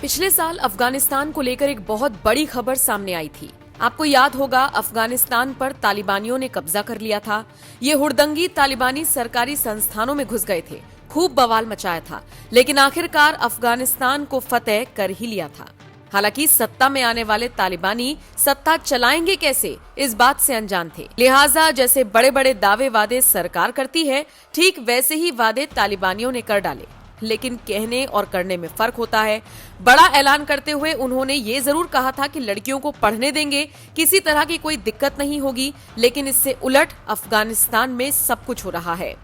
पिछले साल अफगानिस्तान को लेकर एक बहुत बड़ी खबर सामने आई थी। आपको याद होगा, अफगानिस्तान पर तालिबानियों ने कब्जा कर लिया था। ये हुड़दंगी तालिबानी सरकारी संस्थानों में घुस गए थे, खूब बवाल मचाया था, लेकिन आखिरकार अफगानिस्तान को फतेह कर ही लिया था। हालांकि सत्ता में आने वाले तालिबानी सत्ता चलाएंगे कैसे, इस बात से अनजान थे। लिहाजा जैसे बड़े बड़े दावे वादे सरकार करती है, ठीक वैसे ही वादे तालिबानियों ने कर डाले। लेकिन कहने और करने में फर्क होता है। बड़ा ऐलान करते हुए उन्होंने ये जरूर कहा था कि लड़कियों को पढ़ने देंगे, किसी तरह की कोई दिक्कत नहीं होगी, लेकिन इससे उलट अफगानिस्तान में सब कुछ हो रहा है।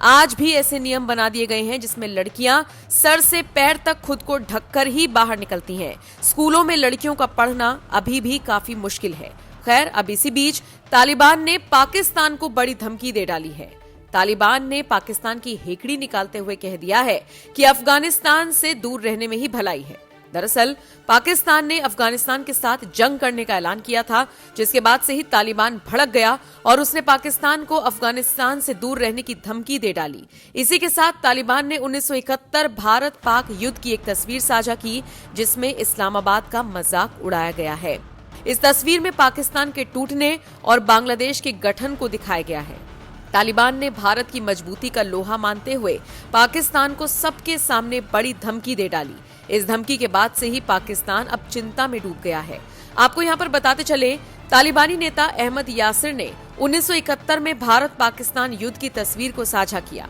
आज भी ऐसे नियम बना दिए गए हैं जिसमें लड़कियां सर से पैर तक खुद को ढककर ही बाहर निकलती हैं। स्कूलों में लड़कियों का पढ़ना अभी भी काफी मुश्किल है। खैर, अब इसी बीच तालिबान ने पाकिस्तान को बड़ी धमकी दे डाली है। तालिबान ने पाकिस्तान की हेकड़ी निकालते हुए कह दिया है कि अफगानिस्तान से दूर रहने में ही भलाई है। दरअसल पाकिस्तान ने अफगानिस्तान के साथ जंग करने का ऐलान किया था, जिसके बाद से ही तालिबान भड़क गया और उसने पाकिस्तान को अफगानिस्तान से दूर रहने की धमकी दे डाली। इसी के साथ तालिबान ने 1971 भारत पाक युद्ध की एक तस्वीर साझा की, जिसमें इस्लामाबाद का मजाक उड़ाया गया है। इस तस्वीर में पाकिस्तान के टूटने और बांग्लादेश के गठन को दिखाया गया है। तालिबान ने भारत की मजबूती का लोहा मानते हुए पाकिस्तान को सबके सामने बड़ी धमकी दे डाली। इस धमकी के बाद से ही पाकिस्तान अब चिंता में डूब गया है। आपको यहाँ पर बताते चले, तालिबानी नेता अहमद यासिर ने 1971 में भारत पाकिस्तान युद्ध की तस्वीर को साझा किया।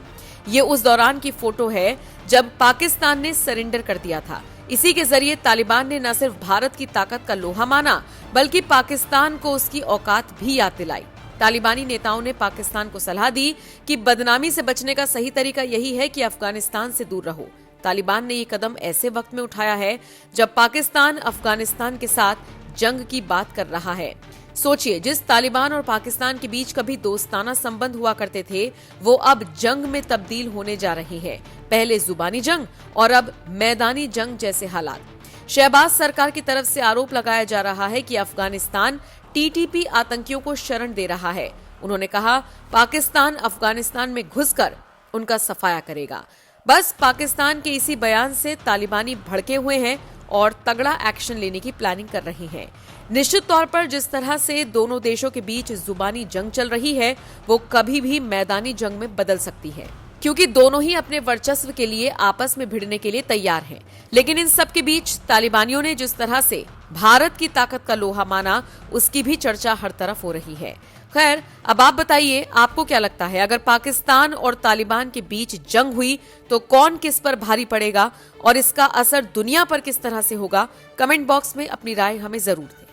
ये उस दौरान की फोटो है जब पाकिस्तान ने सरेंडर कर दिया था। इसी के जरिए तालिबान ने न सिर्फ भारत की ताकत का लोहा माना, बल्कि पाकिस्तान को उसकी औकात भी याद दिलाई। तालिबानी नेताओं ने पाकिस्तान को सलाह दी कि बदनामी से बचने का सही तरीका यही है कि अफगानिस्तान से दूर रहो। तालिबान ने ये कदम ऐसे वक्त में उठाया है जब पाकिस्तान अफगानिस्तान के साथ जंग की बात कर रहा है। सोचिए, जिस तालिबान और पाकिस्तान के बीच कभी दोस्ताना संबंध हुआ करते थे, वो अब जंग में तब्दील होने जा रहे हैं। पहले जुबानी जंग और अब मैदानी जंग जैसे हालात। शहबाज सरकार की तरफ से आरोप लगाया जा रहा है कि अफगानिस्तान टीटीपी आतंकियों को शरण दे रहा है। उन्होंने कहा, पाकिस्तान अफगानिस्तान में घुसकर उनका सफाया करेगा। बस पाकिस्तान के इसी बयान से तालिबानी भड़के हुए हैं और तगड़ा एक्शन लेने की प्लानिंग कर रहे हैं। निश्चित तौर पर जिस तरह से दोनों देशों के बीच जुबानी जंग चल रही है, वो कभी भी मैदानी जंग में बदल सकती है, क्योंकि दोनों ही अपने वर्चस्व के लिए आपस में भिड़ने के लिए तैयार हैं। लेकिन इन सब के बीच तालिबानियों ने जिस तरह से भारत की ताकत का लोहा माना, उसकी भी चर्चा हर तरफ हो रही है। खैर, अब आप बताइए, आपको क्या लगता है, अगर पाकिस्तान और तालिबान के बीच जंग हुई तो कौन किस पर भारी पड़ेगा और इसका असर दुनिया पर किस तरह से होगा? कमेंट बॉक्स में अपनी राय हमें जरूर दें।